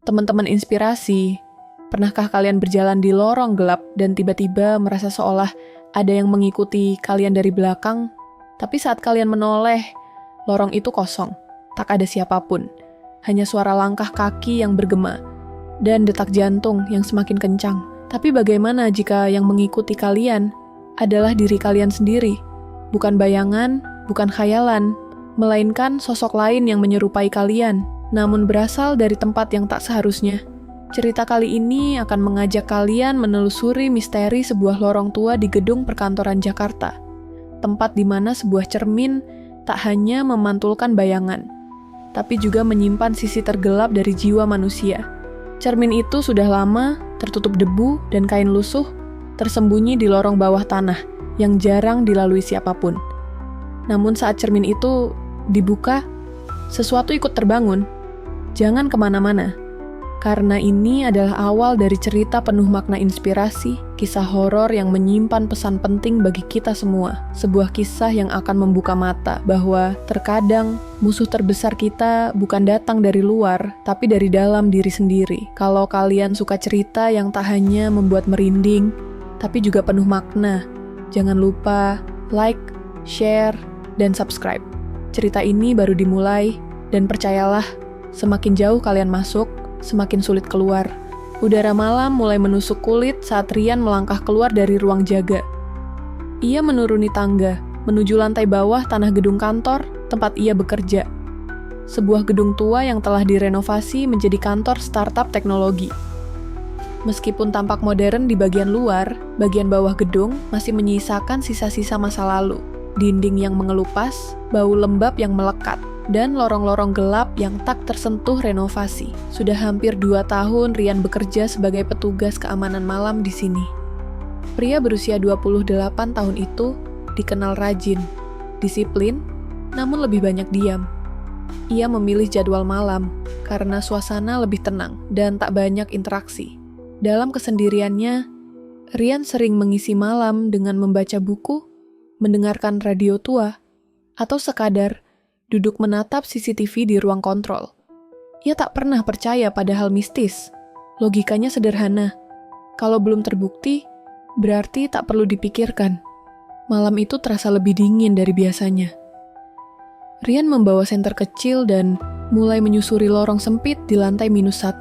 Teman-teman inspirasi, pernahkah kalian berjalan di lorong gelap dan tiba-tiba merasa seolah ada yang mengikuti kalian dari belakang? Tapi saat kalian menoleh, lorong itu kosong, tak ada siapapun. Hanya suara langkah kaki yang bergema dan detak jantung yang semakin kencang. Tapi bagaimana jika yang mengikuti kalian adalah diri kalian sendiri? Bukan bayangan, bukan khayalan, melainkan sosok lain yang menyerupai kalian, namun berasal dari tempat yang tak seharusnya. Cerita kali ini akan mengajak kalian menelusuri misteri sebuah lorong tua di gedung perkantoran Jakarta. Tempat di mana sebuah cermin tak hanya memantulkan bayangan, tapi juga menyimpan sisi tergelap dari jiwa manusia. Cermin itu sudah lama, tertutup debu dan kain lusuh, tersembunyi di lorong bawah tanah yang jarang dilalui siapapun. Namun saat cermin itu dibuka, sesuatu ikut terbangun. Jangan kemana-mana, karena ini adalah awal dari cerita penuh makna inspirasi, kisah horor yang menyimpan pesan penting bagi kita semua. Sebuah kisah yang akan membuka mata bahwa terkadang musuh terbesar kita bukan datang dari luar, tapi dari dalam diri sendiri. Kalau kalian suka cerita yang tak hanya membuat merinding, tapi juga penuh makna, jangan lupa like, share, dan subscribe. Cerita ini baru dimulai, dan percayalah, semakin jauh kalian masuk, semakin sulit keluar. Udara malam mulai menusuk kulit saat Rian melangkah keluar dari ruang jaga. Ia menuruni tangga, menuju lantai bawah tanah gedung kantor tempat ia bekerja. Sebuah gedung tua yang telah direnovasi menjadi kantor startup teknologi. Meskipun tampak modern di bagian luar, bagian bawah gedung masih menyisakan sisa-sisa masa lalu. Dinding yang mengelupas, bau lembab yang melekat, dan lorong-lorong gelap yang tak tersentuh renovasi. Sudah hampir 2 tahun Rian bekerja sebagai petugas keamanan malam di sini. Pria berusia 28 tahun itu dikenal rajin, disiplin, namun lebih banyak diam. Ia memilih jadwal malam karena suasana lebih tenang dan tak banyak interaksi. Dalam kesendiriannya, Rian sering mengisi malam dengan membaca buku, mendengarkan radio tua, atau sekadar duduk menatap CCTV di ruang kontrol. Ia tak pernah percaya pada hal mistis. Logikanya sederhana. Kalau belum terbukti, berarti tak perlu dipikirkan. Malam itu terasa lebih dingin dari biasanya. Rian membawa senter kecil dan mulai menyusuri lorong sempit di lantai -1.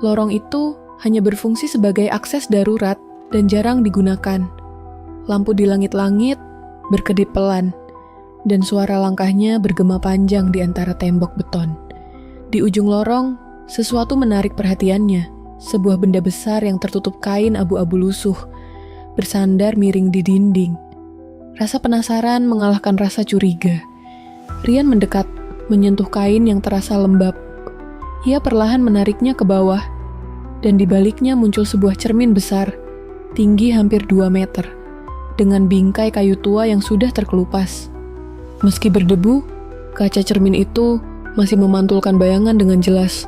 Lorong itu hanya berfungsi sebagai akses darurat dan jarang digunakan. Lampu di langit-langit berkedip pelan, dan suara langkahnya bergema panjang di antara tembok beton. Di ujung lorong, sesuatu menarik perhatiannya. Sebuah benda besar yang tertutup kain abu-abu lusuh, bersandar miring di dinding. Rasa penasaran mengalahkan rasa curiga. Rian mendekat, menyentuh kain yang terasa lembab. Ia perlahan menariknya ke bawah, dan di baliknya muncul sebuah cermin besar, tinggi hampir 2 meter, dengan bingkai kayu tua yang sudah terkelupas. Meski berdebu, kaca cermin itu masih memantulkan bayangan dengan jelas.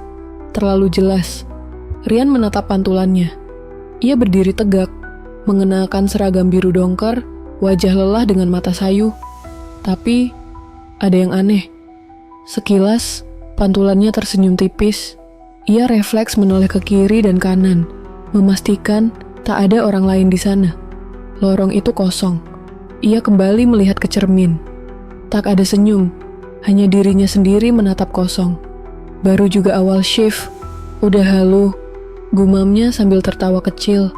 Terlalu jelas. Rian menatap pantulannya. Ia berdiri tegak, mengenakan seragam biru dongker, wajah lelah dengan mata sayu. Tapi, ada yang aneh. Sekilas, pantulannya tersenyum tipis. Ia refleks menoleh ke kiri dan kanan, memastikan tak ada orang lain di sana. Lorong itu kosong. Ia kembali melihat ke cermin. Tak ada senyum, hanya dirinya sendiri menatap kosong. Baru juga awal shift, udah halu, gumamnya sambil tertawa kecil,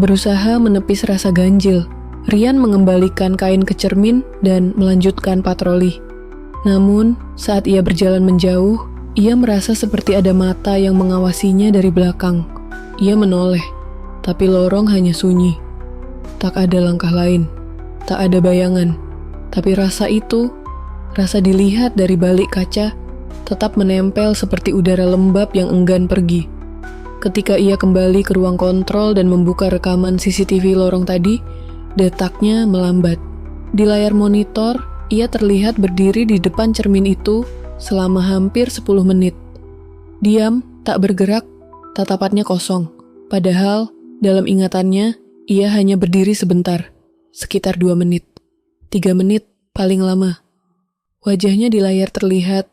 berusaha menepis rasa ganjil. Rian mengembalikan kain ke cermin dan melanjutkan patroli. Namun, saat ia berjalan menjauh, ia merasa seperti ada mata yang mengawasinya dari belakang. Ia menoleh, tapi lorong hanya sunyi. Tak ada langkah lain, tak ada bayangan. Tapi rasa itu, rasa dilihat dari balik kaca, tetap menempel seperti udara lembab yang enggan pergi. Ketika ia kembali ke ruang kontrol dan membuka rekaman CCTV lorong tadi, detaknya melambat. Di layar monitor, ia terlihat berdiri di depan cermin itu selama hampir 10 menit. Diam, tak bergerak, tatapannya kosong. Padahal, dalam ingatannya, ia hanya berdiri sebentar, sekitar 2 menit. 3 menit paling lama. Wajahnya di layar terlihat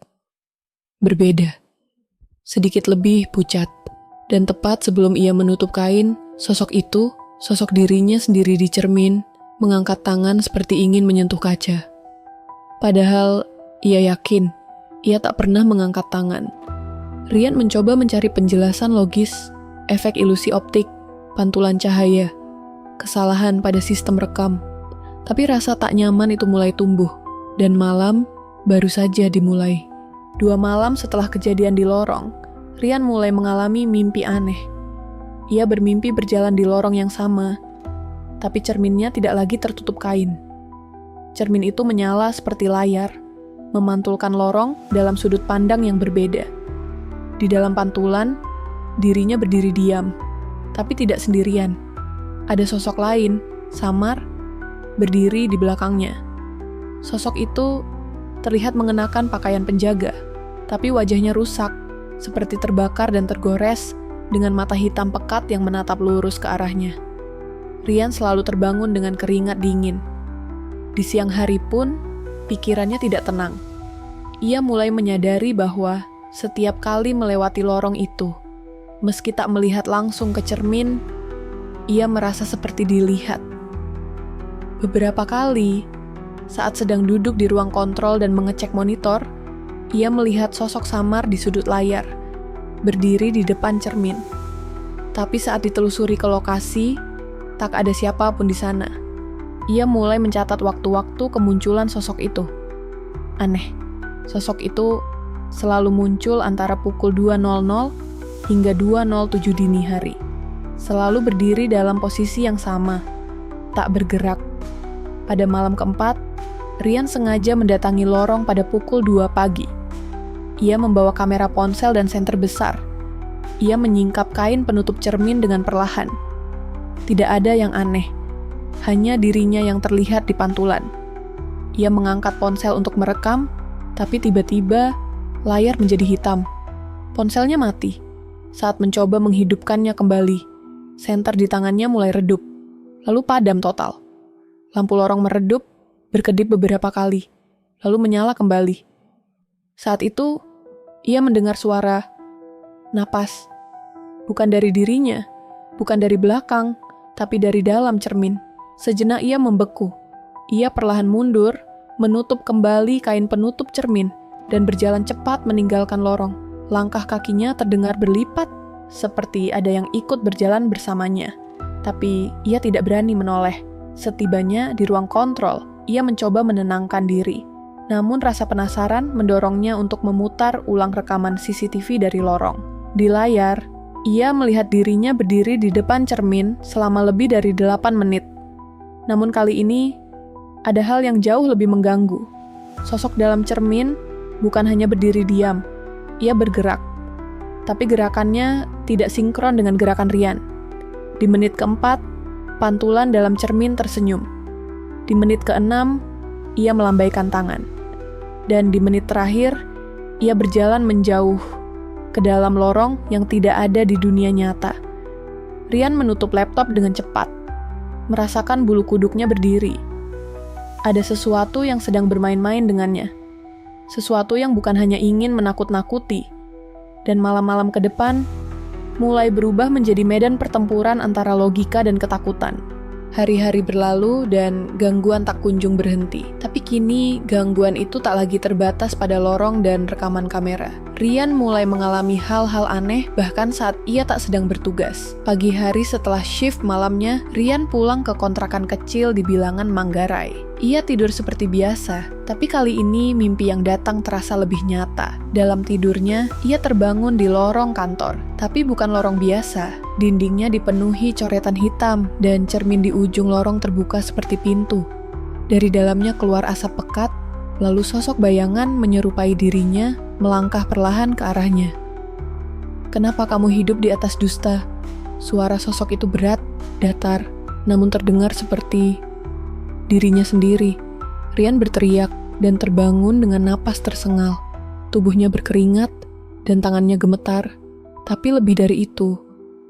berbeda. sedikit lebih pucat. Dan tepat sebelum ia menutup kain, sosok dirinya sendiri di cermin, mengangkat tangan seperti ingin menyentuh kaca. Padahal, ia yakin, ia tak pernah mengangkat tangan. Rian mencoba mencari penjelasan logis, efek ilusi optik, pantulan cahaya, kesalahan pada sistem rekam. Tapi rasa tak nyaman itu mulai tumbuh, dan malam baru saja dimulai. 2 malam setelah kejadian di lorong, Rian mulai mengalami mimpi aneh. Ia bermimpi berjalan di lorong yang sama, tapi cerminnya tidak lagi tertutup kain. Cermin itu menyala seperti layar, memantulkan lorong dalam sudut pandang yang berbeda. Di dalam pantulan, dirinya berdiri diam, tapi tidak sendirian. Ada sosok lain, samar, berdiri di belakangnya. Sosok itu terlihat mengenakan pakaian penjaga, tapi wajahnya rusak, seperti terbakar dan tergores, dengan mata hitam pekat yang menatap lurus ke arahnya. Rian selalu terbangun dengan keringat dingin. Di siang hari pun, pikirannya tidak tenang. Ia mulai menyadari bahwa setiap kali melewati lorong itu, meski tak melihat langsung ke cermin, ia merasa seperti dilihat. Beberapa kali, saat sedang duduk di ruang kontrol dan mengecek monitor, ia melihat sosok samar di sudut layar, berdiri di depan cermin. Tapi saat ditelusuri ke lokasi, tak ada siapapun di sana. Ia mulai mencatat waktu-waktu kemunculan sosok itu. Aneh, sosok itu selalu muncul antara pukul 2.00 hingga 2.07 dini hari. Selalu berdiri dalam posisi yang sama, tak bergerak. Pada malam keempat, Rian sengaja mendatangi lorong pada pukul 2 pagi. Ia membawa kamera ponsel dan senter besar. Ia menyingkap kain penutup cermin dengan perlahan. Tidak ada yang aneh, hanya dirinya yang terlihat di pantulan. Ia mengangkat ponsel untuk merekam, tapi tiba-tiba layar menjadi hitam. Ponselnya mati. Saat mencoba menghidupkannya kembali, senter di tangannya mulai redup, lalu padam total. Lampu lorong meredup, berkedip beberapa kali, lalu menyala kembali. Saat itu, ia mendengar suara napas. Bukan dari dirinya, bukan dari belakang, tapi dari dalam cermin. Sejenak ia membeku. Ia perlahan mundur, menutup kembali kain penutup cermin, dan berjalan cepat meninggalkan lorong. Langkah kakinya terdengar berlipat, seperti ada yang ikut berjalan bersamanya. Tapi ia tidak berani menoleh. Setibanya di ruang kontrol, ia mencoba menenangkan diri. Namun rasa penasaran mendorongnya untuk memutar ulang rekaman CCTV dari lorong. Di layar, ia melihat dirinya berdiri di depan cermin selama lebih dari 8 menit. Namun kali ini, ada hal yang jauh lebih mengganggu. Sosok dalam cermin bukan hanya berdiri diam, ia bergerak. Tapi gerakannya tidak sinkron dengan gerakan Rian. Di menit keempat, pantulan dalam cermin tersenyum. Di menit keenam, ia melambaikan tangan. Dan di menit terakhir, ia berjalan menjauh ke dalam lorong yang tidak ada di dunia nyata. Rian menutup laptop dengan cepat, merasakan bulu kuduknya berdiri. Ada sesuatu yang sedang bermain-main dengannya. Sesuatu yang bukan hanya ingin menakut-nakuti. Dan malam-malam ke depan, mulai berubah menjadi medan pertempuran antara logika dan ketakutan. Hari-hari berlalu dan gangguan tak kunjung berhenti. Tapi kini gangguan itu tak lagi terbatas pada lorong dan rekaman kamera. Rian mulai mengalami hal-hal aneh bahkan saat ia tak sedang bertugas. Pagi hari setelah shift malamnya, Rian pulang ke kontrakan kecil di bilangan Manggarai. Ia tidur seperti biasa, tapi kali ini mimpi yang datang terasa lebih nyata. Dalam tidurnya, ia terbangun di lorong kantor, tapi bukan lorong biasa. Dindingnya dipenuhi coretan hitam, dan cermin di ujung lorong terbuka seperti pintu. Dari dalamnya keluar asap pekat, lalu sosok bayangan menyerupai dirinya melangkah perlahan ke arahnya. "Kenapa kamu hidup di atas dusta?" Suara sosok itu berat, datar, namun terdengar seperti dirinya sendiri. Rian berteriak dan terbangun dengan napas tersengal. Tubuhnya berkeringat dan tangannya gemetar. Tapi lebih dari itu,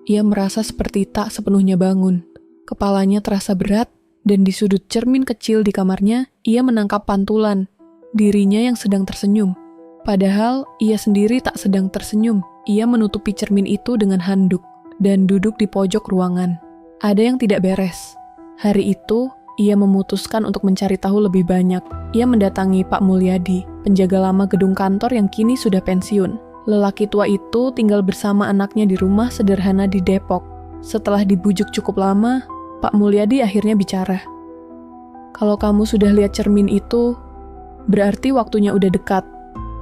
ia merasa seperti tak sepenuhnya bangun. Kepalanya terasa berat dan di sudut cermin kecil di kamarnya, ia menangkap pantulan, dirinya yang sedang tersenyum. Padahal ia sendiri tak sedang tersenyum. Ia menutupi cermin itu dengan handuk dan duduk di pojok ruangan. Ada yang tidak beres. Hari itu, ia memutuskan untuk mencari tahu lebih banyak. Ia mendatangi Pak Mulyadi, penjaga lama gedung kantor yang kini sudah pensiun. Lelaki tua itu tinggal bersama anaknya di rumah sederhana di Depok. Setelah dibujuk cukup lama, Pak Mulyadi akhirnya bicara. "Kalau kamu sudah lihat cermin itu, berarti waktunya udah dekat,"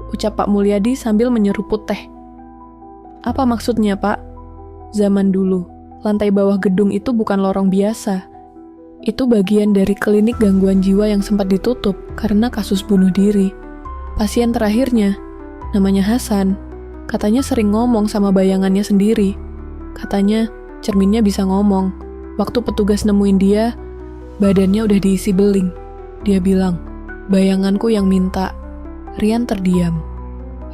ucap Pak Mulyadi sambil menyeruput teh. "Apa maksudnya, Pak?" "Zaman dulu, lantai bawah gedung itu bukan lorong biasa. Itu bagian dari klinik gangguan jiwa yang sempat ditutup karena kasus bunuh diri. Pasien terakhirnya, namanya Hasan, katanya sering ngomong sama bayangannya sendiri. Katanya cerminnya bisa ngomong. Waktu petugas nemuin dia, badannya udah diisi beling. Dia bilang, 'Bayanganku yang minta.'" Rian terdiam.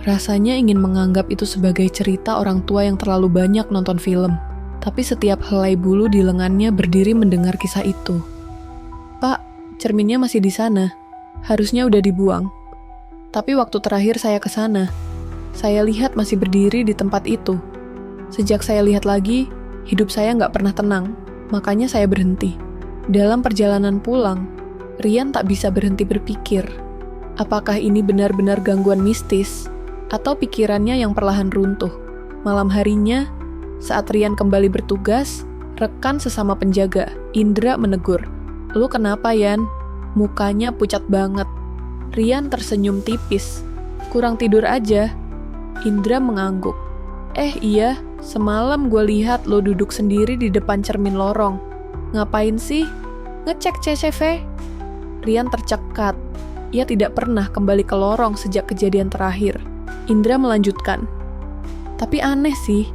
Rasanya ingin menganggap itu sebagai cerita orang tua yang terlalu banyak nonton film. Tapi setiap helai bulu di lengannya berdiri mendengar kisah itu. "Pak, cerminnya masih di sana. Harusnya udah dibuang. Tapi waktu terakhir saya ke sana, saya lihat masih berdiri di tempat itu. Sejak saya lihat lagi, hidup saya nggak pernah tenang. Makanya saya berhenti." Dalam perjalanan pulang, Rian tak bisa berhenti berpikir. Apakah ini benar-benar gangguan mistis? Atau pikirannya yang perlahan runtuh? Malam harinya, saat Rian kembali bertugas, rekan sesama penjaga, Indra, menegur. "Lu kenapa, Yan? Mukanya pucat banget." Rian tersenyum tipis. "Kurang tidur aja." Indra mengangguk. Iya, semalam gue lihat lo duduk sendiri di depan cermin lorong. Ngapain sih? Ngecek CCV?" Rian tercekat. Ia tidak pernah kembali ke lorong sejak kejadian terakhir. Indra melanjutkan, "Tapi aneh sih.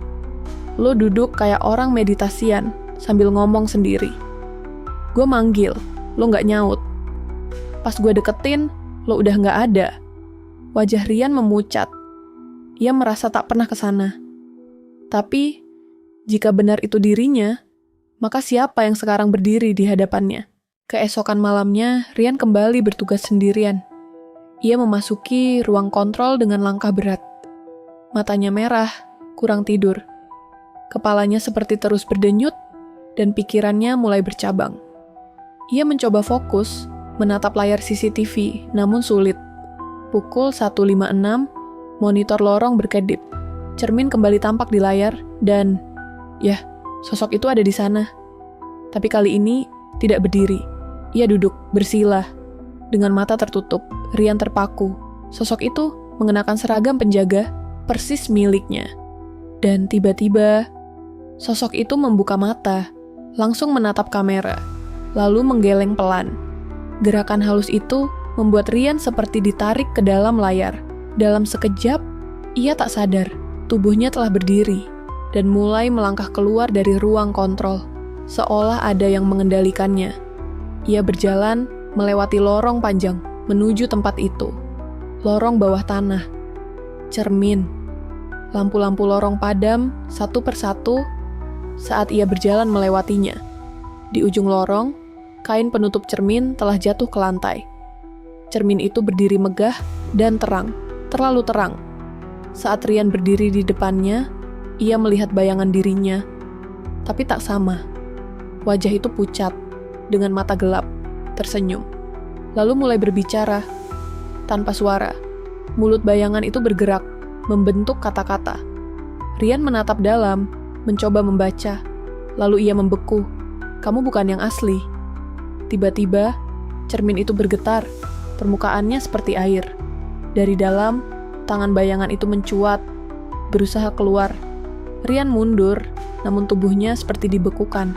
Lo duduk kayak orang meditasian sambil ngomong sendiri. Gue manggil, lo nggak nyaut. Pas gue deketin, lo udah nggak ada." Wajah Rian memucat. Ia merasa tak pernah ke sana. Tapi, jika benar itu dirinya, maka siapa yang sekarang berdiri di hadapannya? Keesokan malamnya, Rian kembali bertugas sendirian. Ia memasuki ruang kontrol dengan langkah berat. Matanya merah, kurang tidur. Kepalanya seperti terus berdenyut, dan pikirannya mulai bercabang. Ia mencoba fokus, menatap layar CCTV, namun sulit. Pukul 1.56, monitor lorong berkedip. Cermin kembali tampak di layar, dan, sosok itu ada di sana. Tapi kali ini, tidak berdiri. Ia duduk, bersila. Dengan mata tertutup, Rian terpaku. Sosok itu mengenakan seragam penjaga, persis miliknya. Dan tiba-tiba, sosok itu membuka mata, langsung menatap kamera, lalu menggeleng pelan. Gerakan halus itu membuat Rian seperti ditarik ke dalam layar. Dalam sekejap, ia tak sadar, tubuhnya telah berdiri, dan mulai melangkah keluar dari ruang kontrol, seolah ada yang mengendalikannya. Ia berjalan melewati lorong panjang menuju tempat itu. Lorong bawah tanah, cermin, lampu-lampu lorong padam satu persatu saat ia berjalan melewatinya. Di ujung lorong, kain penutup cermin telah jatuh ke lantai. Cermin itu berdiri megah dan terang, terlalu terang. Saat Rian berdiri di depannya, ia melihat bayangan dirinya, tapi tak sama. Wajah itu pucat, dengan mata gelap, tersenyum. Lalu mulai berbicara, tanpa suara. Mulut bayangan itu bergerak, membentuk kata-kata. Rian menatap dalam, mencoba membaca. Lalu ia membeku. "Kamu bukan yang asli." Tiba-tiba, cermin itu bergetar, permukaannya seperti air. Dari dalam, tangan bayangan itu mencuat, berusaha keluar. Rian mundur, namun tubuhnya seperti dibekukan.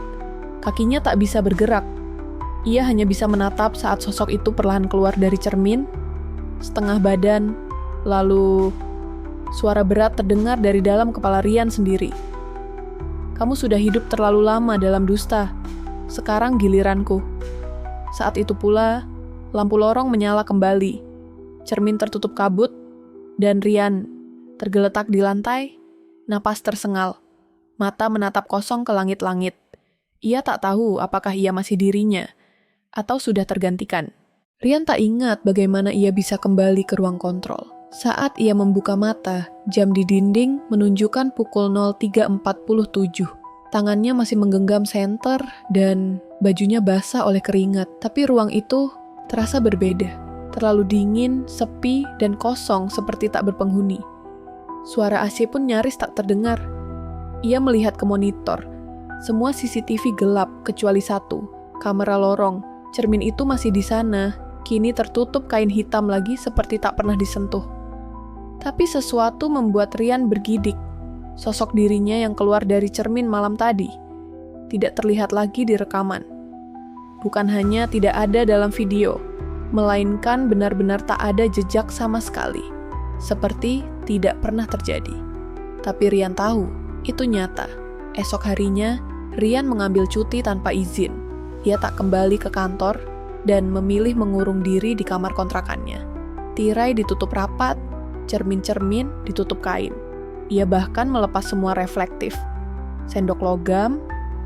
Kakinya tak bisa bergerak. Ia hanya bisa menatap saat sosok itu perlahan keluar dari cermin, setengah badan, lalu suara berat terdengar dari dalam kepala Rian sendiri. "Kamu sudah hidup terlalu lama dalam dusta. Sekarang giliranku." Saat itu pula, lampu lorong menyala kembali. Cermin tertutup kabut, dan Rian tergeletak di lantai, napas tersengal. Mata menatap kosong ke langit-langit. Ia tak tahu apakah ia masih dirinya, atau sudah tergantikan. Rian tak ingat bagaimana ia bisa kembali ke ruang kontrol. Saat ia membuka mata, jam di dinding menunjukkan pukul 03.47. Tangannya masih menggenggam senter dan bajunya basah oleh keringat. Tapi ruang itu terasa berbeda. Terlalu dingin, sepi, dan kosong seperti tak berpenghuni. Suara AC pun nyaris tak terdengar. Ia melihat ke monitor. Semua CCTV gelap kecuali satu, kamera lorong. Cermin itu masih di sana, kini tertutup kain hitam lagi seperti tak pernah disentuh. Tapi sesuatu membuat Rian bergidik. Sosok dirinya yang keluar dari cermin malam tadi tidak terlihat lagi di rekaman. Bukan hanya tidak ada dalam video, melainkan benar-benar tak ada jejak sama sekali. Seperti tidak pernah terjadi. Tapi Rian tahu, itu nyata. Esok harinya, Rian mengambil cuti tanpa izin. Ia tak kembali ke kantor dan memilih mengurung diri di kamar kontrakannya. Tirai ditutup rapat, cermin-cermin ditutup kain. Ia bahkan melepas semua reflektif. Sendok logam,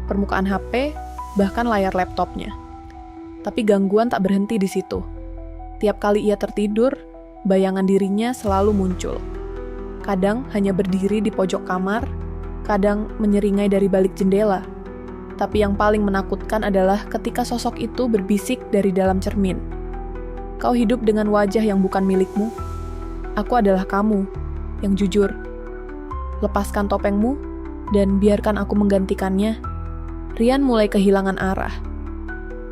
permukaan HP, bahkan layar laptopnya. Tapi gangguan tak berhenti di situ. Tiap kali ia tertidur, bayangan dirinya selalu muncul. Kadang hanya berdiri di pojok kamar, kadang menyeringai dari balik jendela. Tapi yang paling menakutkan adalah ketika sosok itu berbisik dari dalam cermin. Kau hidup dengan wajah yang bukan milikmu. Aku adalah kamu, yang jujur. Lepaskan topengmu, dan biarkan aku menggantikannya. Rian mulai kehilangan arah.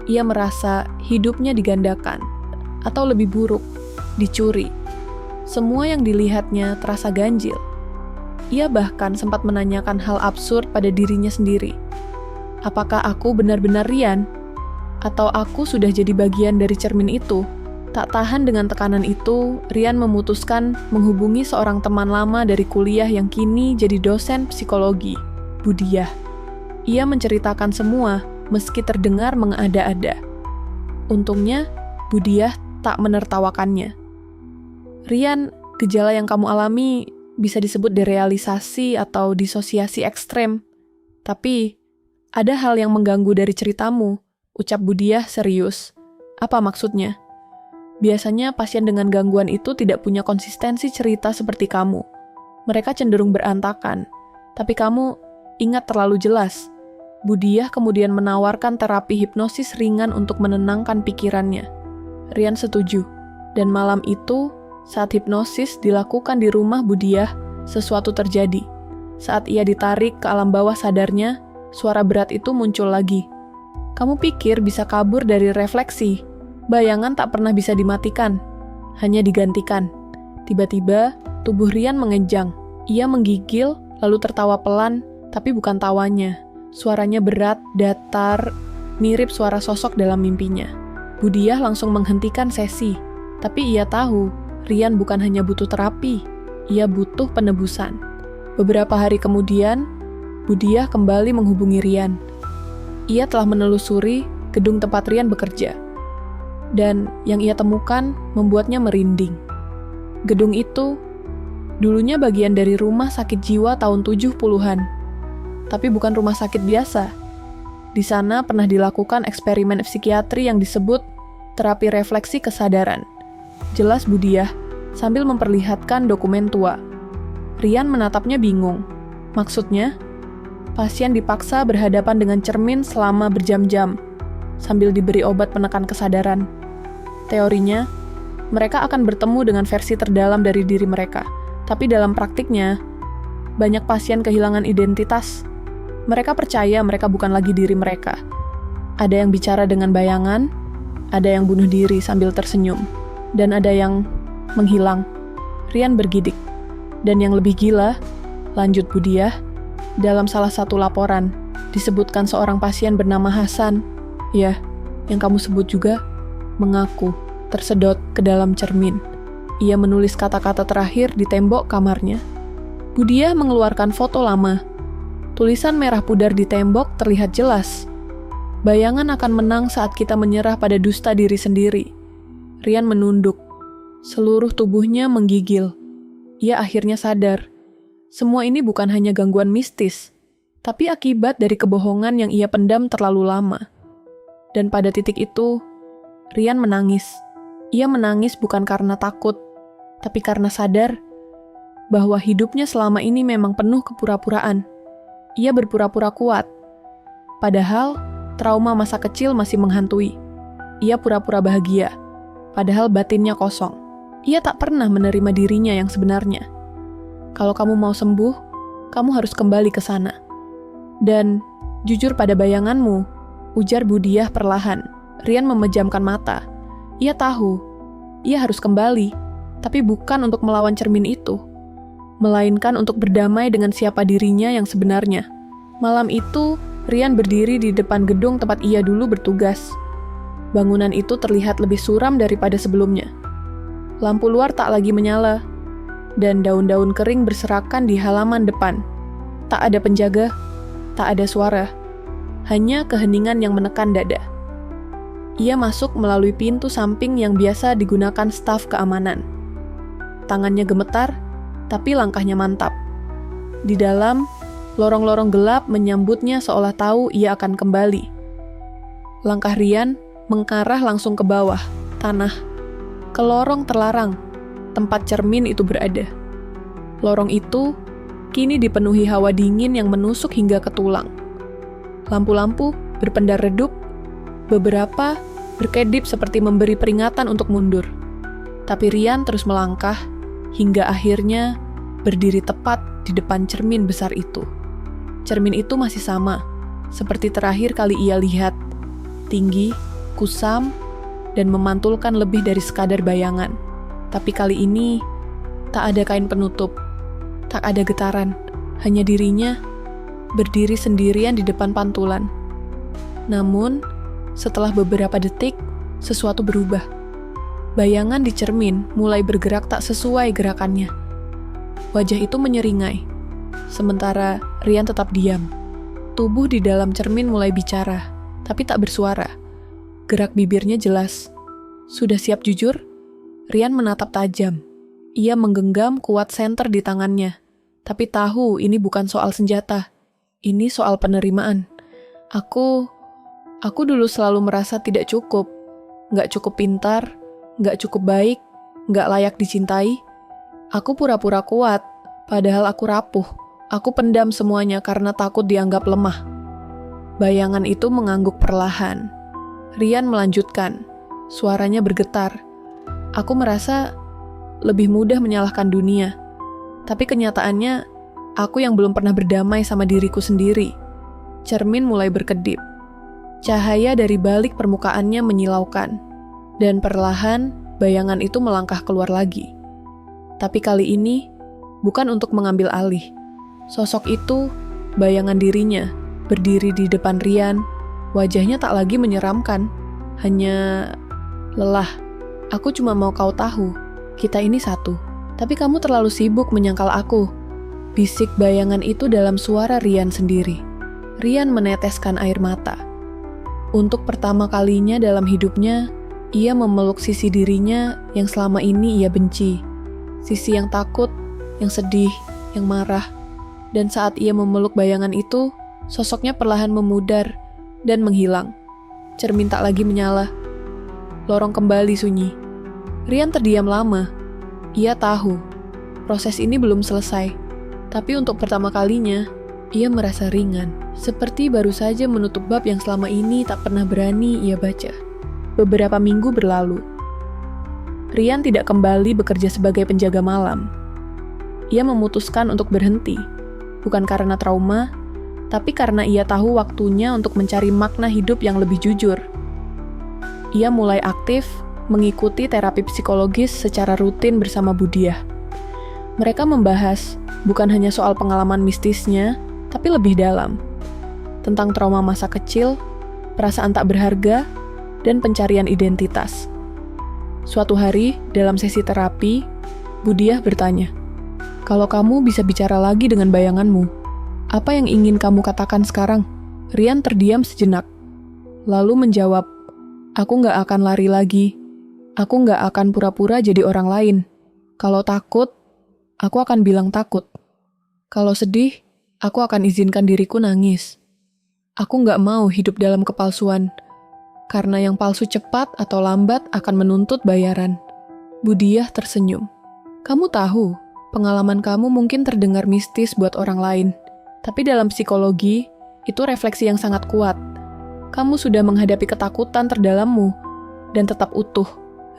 Ia merasa hidupnya digandakan, atau lebih buruk, dicuri. Semua yang dilihatnya terasa ganjil. Ia bahkan sempat menanyakan hal absurd pada dirinya sendiri. Apakah aku benar-benar Rian? Atau aku sudah jadi bagian dari cermin itu? Tak tahan dengan tekanan itu, Rian memutuskan menghubungi seorang teman lama dari kuliah yang kini jadi dosen psikologi, Budiah. Ia menceritakan semua, meski terdengar mengada-ada. Untungnya, Budiah tak menertawakannya. Rian, gejala yang kamu alami bisa disebut derealisasi atau disosiasi ekstrem. Tapi, ada hal yang mengganggu dari ceritamu, ucap Budiah serius. Apa maksudnya? Biasanya pasien dengan gangguan itu tidak punya konsistensi cerita seperti kamu. Mereka cenderung berantakan, tapi kamu ingat terlalu jelas. Budiah kemudian menawarkan terapi hipnosis ringan untuk menenangkan pikirannya. Rian setuju, dan malam itu, saat hipnosis dilakukan di rumah Budiah, sesuatu terjadi. Saat ia ditarik ke alam bawah sadarnya, suara berat itu muncul lagi. Kamu pikir bisa kabur dari refleksi. Bayangan tak pernah bisa dimatikan, hanya digantikan. Tiba-tiba, tubuh Rian mengejang. Ia menggigil, lalu tertawa pelan, tapi bukan tawanya. Suaranya berat, datar, mirip suara sosok dalam mimpinya. Budiah langsung menghentikan sesi, tapi ia tahu Rian bukan hanya butuh terapi, ia butuh penebusan. Beberapa hari kemudian, Budiah kembali menghubungi Rian. Ia telah menelusuri gedung tempat Rian bekerja. Dan yang ia temukan membuatnya merinding. Gedung itu dulunya bagian dari rumah sakit jiwa tahun 70-an. Tapi bukan rumah sakit biasa. Di sana pernah dilakukan eksperimen psikiatri yang disebut terapi refleksi kesadaran. Jelas Budiah sambil memperlihatkan dokumen tua. Rian menatapnya bingung. Maksudnya, pasien dipaksa berhadapan dengan cermin selama berjam-jam sambil diberi obat penekan kesadaran. Teorinya, mereka akan bertemu dengan versi terdalam dari diri mereka. Tapi dalam praktiknya, banyak pasien kehilangan identitas. Mereka percaya mereka bukan lagi diri mereka. Ada yang bicara dengan bayangan, ada yang bunuh diri sambil tersenyum, dan ada yang menghilang. Rian bergidik. Dan yang lebih gila, lanjut Budiah, dalam salah satu laporan, disebutkan seorang pasien bernama Hasan. Ya, yang kamu sebut juga, mengaku tersedot ke dalam cermin. Ia menulis kata-kata terakhir di tembok kamarnya. Budiah mengeluarkan foto lama. Tulisan merah pudar di tembok terlihat jelas. Bayangan akan menang saat kita menyerah pada dusta diri sendiri. Rian menunduk. Seluruh tubuhnya menggigil. Ia akhirnya sadar. Semua ini bukan hanya gangguan mistis, tapi akibat dari kebohongan yang ia pendam terlalu lama. Dan pada titik itu, Rian menangis. Ia menangis bukan karena takut, tapi karena sadar bahwa hidupnya selama ini memang penuh kepura-puraan. Ia berpura-pura kuat, padahal trauma masa kecil masih menghantui. Ia pura-pura bahagia, padahal batinnya kosong. Ia tak pernah menerima dirinya yang sebenarnya. Kalau kamu mau sembuh, kamu harus kembali ke sana. Dan jujur pada bayanganmu, ujar Budiah perlahan. Rian memejamkan mata. Ia tahu, ia harus kembali, tapi bukan untuk melawan cermin itu, melainkan untuk berdamai dengan siapa dirinya yang sebenarnya. Malam itu, Rian berdiri di depan gedung tempat ia dulu bertugas. Bangunan itu terlihat lebih suram daripada sebelumnya. Lampu luar tak lagi menyala, dan daun-daun kering berserakan di halaman depan. Tak ada penjaga, tak ada suara, hanya keheningan yang menekan dada. Ia masuk melalui pintu samping yang biasa digunakan staf keamanan. Tangannya gemetar, tapi langkahnya mantap. Di dalam, lorong-lorong gelap menyambutnya seolah tahu ia akan kembali. Langkah Rian mengarah langsung ke bawah, tanah, ke lorong terlarang, tempat cermin itu berada. Lorong itu kini dipenuhi hawa dingin yang menusuk hingga ke tulang. Lampu-lampu berpendar redup, beberapa berkedip seperti memberi peringatan untuk mundur. Tapi Rian terus melangkah, hingga akhirnya berdiri tepat di depan cermin besar itu. Cermin itu masih sama, seperti terakhir kali ia lihat. Tinggi, kusam, dan memantulkan lebih dari sekadar bayangan. Tapi kali ini, tak ada kain penutup, tak ada getaran, hanya dirinya berdiri sendirian di depan pantulan. Namun, setelah beberapa detik, sesuatu berubah. Bayangan di cermin mulai bergerak tak sesuai gerakannya. Wajah itu menyeringai, sementara Rian tetap diam. Tubuh di dalam cermin mulai bicara, tapi tak bersuara. Gerak bibirnya jelas. Sudah siap jujur? Rian menatap tajam. Ia menggenggam kuat senter di tangannya. Tapi tahu ini bukan soal senjata. Ini soal penerimaan. Aku dulu selalu merasa tidak cukup. Nggak cukup pintar, nggak cukup baik, nggak layak dicintai. Aku pura-pura kuat, padahal aku rapuh. Aku pendam semuanya karena takut dianggap lemah. Bayangan itu mengangguk perlahan. Rian melanjutkan. Suaranya bergetar. Aku merasa lebih mudah menyalahkan dunia. Tapi kenyataannya, aku yang belum pernah berdamai sama diriku sendiri. Cermin mulai berkedip. Cahaya dari balik permukaannya menyilaukan. Dan perlahan, bayangan itu melangkah keluar lagi. Tapi kali ini, bukan untuk mengambil alih. Sosok itu, bayangan dirinya, berdiri di depan Rian. Wajahnya tak lagi menyeramkan. Hanya lelah. Aku cuma mau kau tahu, kita ini satu. Tapi kamu terlalu sibuk menyangkal aku. Bisik bayangan itu dalam suara Rian sendiri. Rian meneteskan air mata. Untuk pertama kalinya dalam hidupnya, ia memeluk sisi dirinya yang selama ini ia benci. Sisi yang takut, yang sedih, yang marah. Dan saat ia memeluk bayangan itu, sosoknya perlahan memudar dan menghilang. Cermin tak lagi menyala. Lorong kembali sunyi. Rian terdiam lama. Ia tahu, proses ini belum selesai. Tapi untuk pertama kalinya, ia merasa ringan. Seperti baru saja menutup bab yang selama ini tak pernah berani ia baca. Beberapa minggu berlalu. Rian tidak kembali bekerja sebagai penjaga malam. Ia memutuskan untuk berhenti. Bukan karena trauma, tapi karena ia tahu waktunya untuk mencari makna hidup yang lebih jujur. Ia mulai aktif mengikuti terapi psikologis secara rutin bersama Budiah. Mereka membahas bukan hanya soal pengalaman mistisnya, tapi lebih dalam. Tentang trauma masa kecil, perasaan tak berharga, dan pencarian identitas. Suatu hari, dalam sesi terapi, Budiah bertanya, "Kalau kamu bisa bicara lagi dengan bayanganmu, apa yang ingin kamu katakan sekarang?" Rian terdiam sejenak, lalu menjawab, "Aku nggak akan lari lagi. Aku nggak akan pura-pura jadi orang lain. Kalau takut, aku akan bilang takut. Kalau sedih, aku akan izinkan diriku nangis. Aku nggak mau hidup dalam kepalsuan, karena yang palsu cepat atau lambat akan menuntut bayaran." Budiah tersenyum. Kamu tahu, pengalaman kamu mungkin terdengar mistis buat orang lain. Tapi dalam psikologi, itu refleksi yang sangat kuat. Kamu sudah menghadapi ketakutan terdalammu, dan tetap utuh.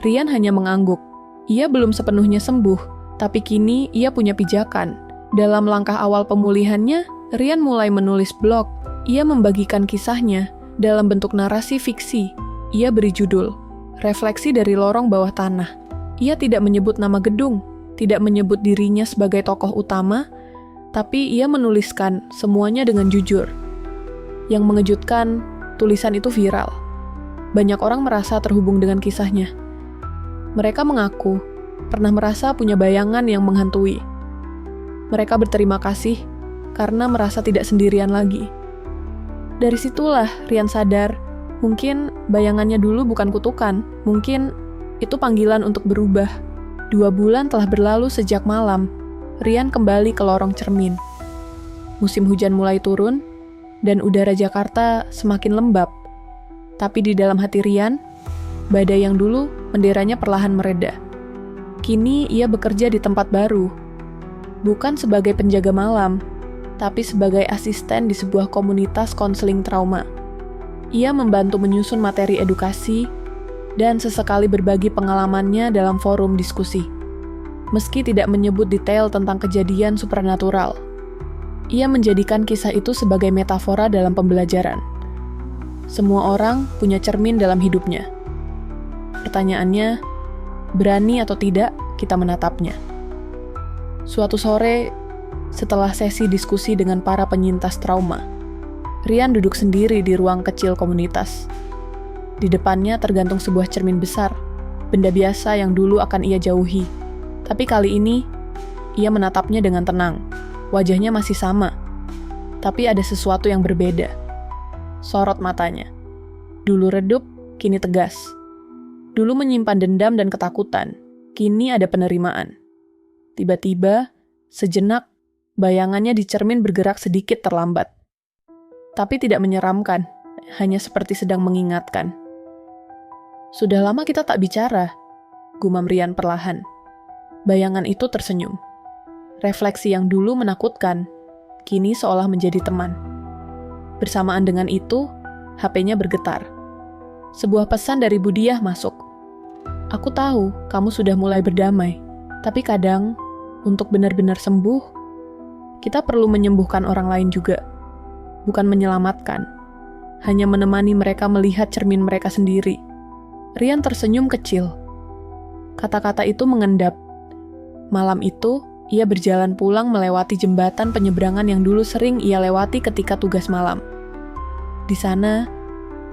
Rian hanya mengangguk. Ia belum sepenuhnya sembuh, tapi kini ia punya pijakan. Dalam langkah awal pemulihannya, Rian mulai menulis blog. Ia membagikan kisahnya dalam bentuk narasi fiksi. Ia beri judul, Refleksi dari Lorong Bawah Tanah. Ia tidak menyebut nama gedung, tidak menyebut dirinya sebagai tokoh utama, tapi ia menuliskan semuanya dengan jujur. Yang mengejutkan, tulisan itu viral. Banyak orang merasa terhubung dengan kisahnya. Mereka mengaku pernah merasa punya bayangan yang menghantui. Mereka berterima kasih karena merasa tidak sendirian lagi. Dari situlah Rian sadar, mungkin bayangannya dulu bukan kutukan, mungkin itu panggilan untuk berubah. 2 bulan telah berlalu sejak malam, Rian kembali ke lorong cermin. Musim hujan mulai turun, dan udara Jakarta semakin lembab. Tapi di dalam hati Rian, badai yang dulu menderanya perlahan mereda. Kini ia bekerja di tempat baru, bukan sebagai penjaga malam, tapi sebagai asisten di sebuah komunitas konseling trauma. Ia membantu menyusun materi edukasi dan sesekali berbagi pengalamannya dalam forum diskusi. Meski tidak menyebut detail tentang kejadian supranatural, ia menjadikan kisah itu sebagai metafora dalam pembelajaran. Semua orang punya cermin dalam hidupnya. Pertanyaannya, berani atau tidak kita menatapnya? Suatu sore, setelah sesi diskusi dengan para penyintas trauma, Rian duduk sendiri di ruang kecil komunitas. Di depannya tergantung sebuah cermin besar, benda biasa yang dulu akan ia jauhi. Tapi kali ini, ia menatapnya dengan tenang. Wajahnya masih sama, tapi ada sesuatu yang berbeda. Sorot matanya. Dulu redup, kini tegas. Dulu menyimpan dendam dan ketakutan, kini ada penerimaan. Tiba-tiba, sejenak, bayangannya di cermin bergerak sedikit terlambat. Tapi tidak menyeramkan, hanya seperti sedang mengingatkan. Sudah lama kita tak bicara, gumam Rian perlahan. Bayangan itu tersenyum. Refleksi yang dulu menakutkan, kini seolah menjadi teman. Bersamaan dengan itu, HP-nya bergetar. Sebuah pesan dari Budiah masuk. Aku tahu kamu sudah mulai berdamai, tapi kadang, untuk benar-benar sembuh, kita perlu menyembuhkan orang lain juga. Bukan menyelamatkan, hanya menemani mereka melihat cermin mereka sendiri. Rian tersenyum kecil. Kata-kata itu mengendap. Malam itu, ia berjalan pulang melewati jembatan penyeberangan yang dulu sering ia lewati ketika tugas malam. Di sana,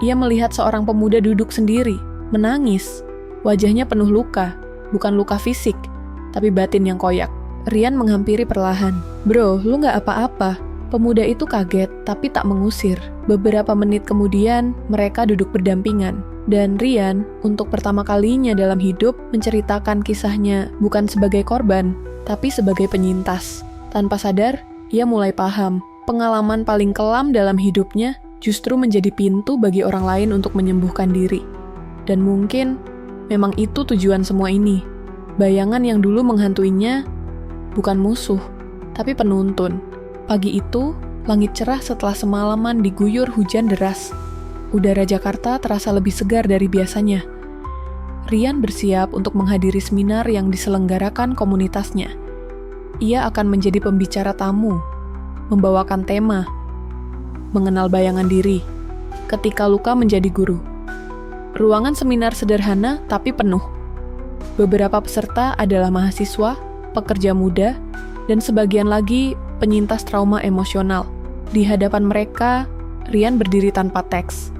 ia melihat seorang pemuda duduk sendiri, menangis. Wajahnya penuh luka, bukan luka fisik, tapi batin yang koyak. Rian menghampiri perlahan. Bro, lu gak apa-apa. Pemuda itu kaget, tapi tak mengusir. Beberapa menit kemudian, mereka duduk berdampingan. Dan Rian, untuk pertama kalinya dalam hidup, menceritakan kisahnya bukan sebagai korban, tapi sebagai penyintas. Tanpa sadar, ia mulai paham. Pengalaman paling kelam dalam hidupnya justru menjadi pintu bagi orang lain untuk menyembuhkan diri. Dan mungkin, memang itu tujuan semua ini. Bayangan yang dulu menghantuinya bukan musuh, tapi penuntun. Pagi itu, langit cerah setelah semalaman diguyur hujan deras. Udara Jakarta terasa lebih segar dari biasanya. Rian bersiap untuk menghadiri seminar yang diselenggarakan komunitasnya. Ia akan menjadi pembicara tamu, membawakan tema, mengenal bayangan diri, ketika luka menjadi guru. Ruangan seminar sederhana tapi penuh. Beberapa peserta adalah mahasiswa, pekerja muda, dan sebagian lagi penyintas trauma emosional. Di hadapan mereka, Rian berdiri tanpa teks.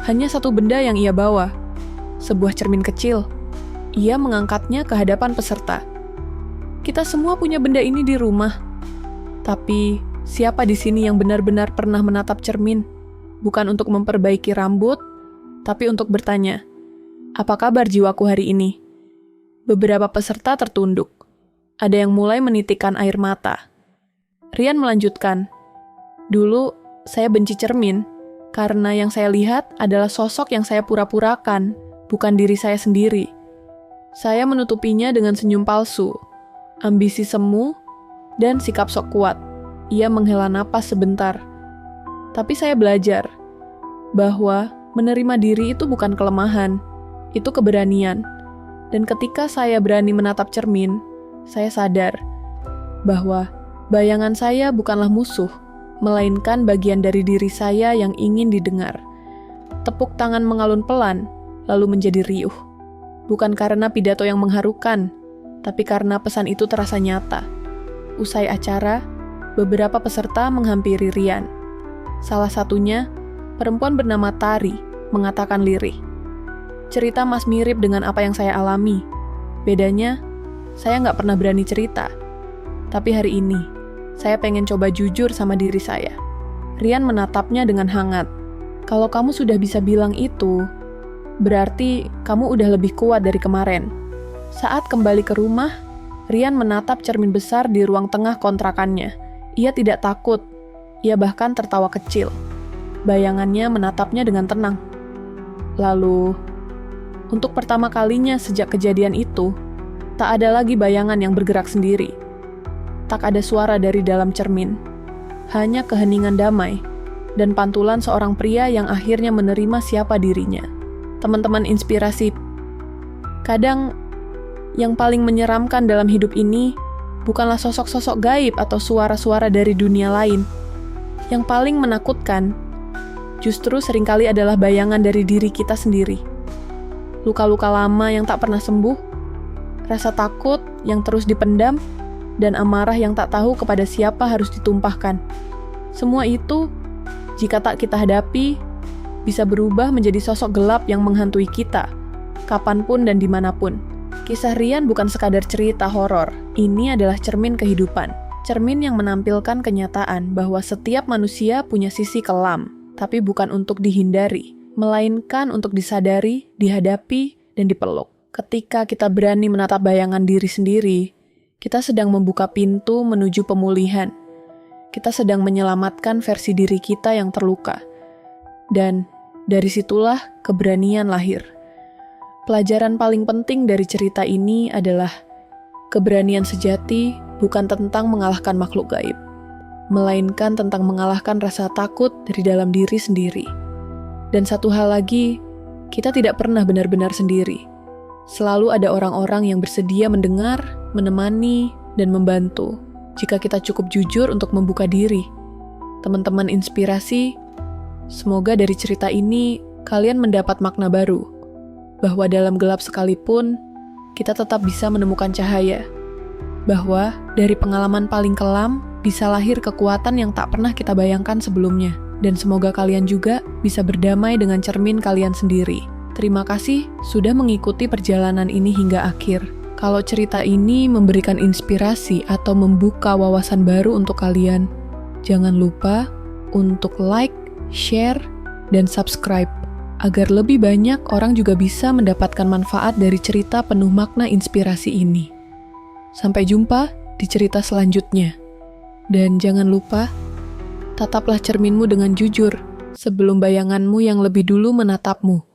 Hanya satu benda yang ia bawa, sebuah cermin kecil. Ia mengangkatnya ke hadapan peserta. Kita semua punya benda ini di rumah. Tapi, siapa di sini yang benar-benar pernah menatap cermin? Bukan untuk memperbaiki rambut, tapi untuk bertanya, apa kabar jiwaku hari ini? Beberapa peserta tertunduk. Ada yang mulai menitikkan air mata. Rian melanjutkan, dulu saya benci cermin, karena yang saya lihat adalah sosok yang saya pura-purakan, bukan diri saya sendiri. Saya menutupinya dengan senyum palsu. ambisi semu, dan sikap sok kuat. Ia menghela napas sebentar. Tapi saya belajar bahwa menerima diri itu bukan kelemahan, itu keberanian. Dan ketika saya berani menatap cermin, saya sadar bahwa bayangan saya bukanlah musuh, melainkan bagian dari diri saya yang ingin didengar. Tepuk tangan mengalun pelan, lalu menjadi riuh. Bukan karena pidato yang mengharukan, tapi karena pesan itu terasa nyata. Usai acara, beberapa peserta menghampiri Rian. Salah satunya, perempuan bernama Tari, mengatakan lirih. Cerita Mas mirip dengan apa yang saya alami. Bedanya, saya nggak pernah berani cerita. Tapi hari ini, saya pengen coba jujur sama diri saya. Rian menatapnya dengan hangat. Kalau kamu sudah bisa bilang itu, berarti kamu udah lebih kuat dari kemarin. Saat kembali ke rumah, Rian menatap cermin besar di ruang tengah kontrakannya. Ia tidak takut, ia bahkan tertawa kecil. Bayangannya menatapnya dengan tenang. Lalu, untuk pertama kalinya sejak kejadian itu, tak ada lagi bayangan yang bergerak sendiri. Tak ada suara dari dalam cermin. Hanya keheningan damai dan pantulan seorang pria yang akhirnya menerima siapa dirinya. Teman-teman inspirasi, kadang yang paling menyeramkan dalam hidup ini bukanlah sosok-sosok gaib atau suara-suara dari dunia lain. Yang paling menakutkan justru seringkali adalah bayangan dari diri kita sendiri. Luka-luka lama yang tak pernah sembuh, rasa takut yang terus dipendam, dan amarah yang tak tahu kepada siapa harus ditumpahkan. Semua itu, jika tak kita hadapi, bisa berubah menjadi sosok gelap yang menghantui kita, kapanpun dan dimanapun. Kisah Rian bukan sekadar cerita horor, ini adalah cermin kehidupan. Cermin yang menampilkan kenyataan bahwa setiap manusia punya sisi kelam, tapi bukan untuk dihindari, melainkan untuk disadari, dihadapi, dan dipeluk. Ketika kita berani menatap bayangan diri sendiri, kita sedang membuka pintu menuju pemulihan. Kita sedang menyelamatkan versi diri kita yang terluka. Dan dari situlah keberanian lahir. Pelajaran paling penting dari cerita ini adalah keberanian sejati bukan tentang mengalahkan makhluk gaib, melainkan tentang mengalahkan rasa takut dari dalam diri sendiri. Dan satu hal lagi, kita tidak pernah benar-benar sendiri. Selalu ada orang-orang yang bersedia mendengar, menemani, dan membantu jika kita cukup jujur untuk membuka diri. Teman-teman inspirasi, semoga dari cerita ini kalian mendapat makna baru, bahwa dalam gelap sekalipun, kita tetap bisa menemukan cahaya. Bahwa dari pengalaman paling kelam, bisa lahir kekuatan yang tak pernah kita bayangkan sebelumnya. Dan semoga kalian juga bisa berdamai dengan cermin kalian sendiri. Terima kasih sudah mengikuti perjalanan ini hingga akhir. Kalau cerita ini memberikan inspirasi atau membuka wawasan baru untuk kalian, jangan lupa untuk like, share, dan subscribe, agar lebih banyak orang juga bisa mendapatkan manfaat dari cerita penuh makna inspirasi ini. Sampai jumpa di cerita selanjutnya. Dan jangan lupa, tataplah cerminmu dengan jujur sebelum bayanganmu yang lebih dulu menatapmu.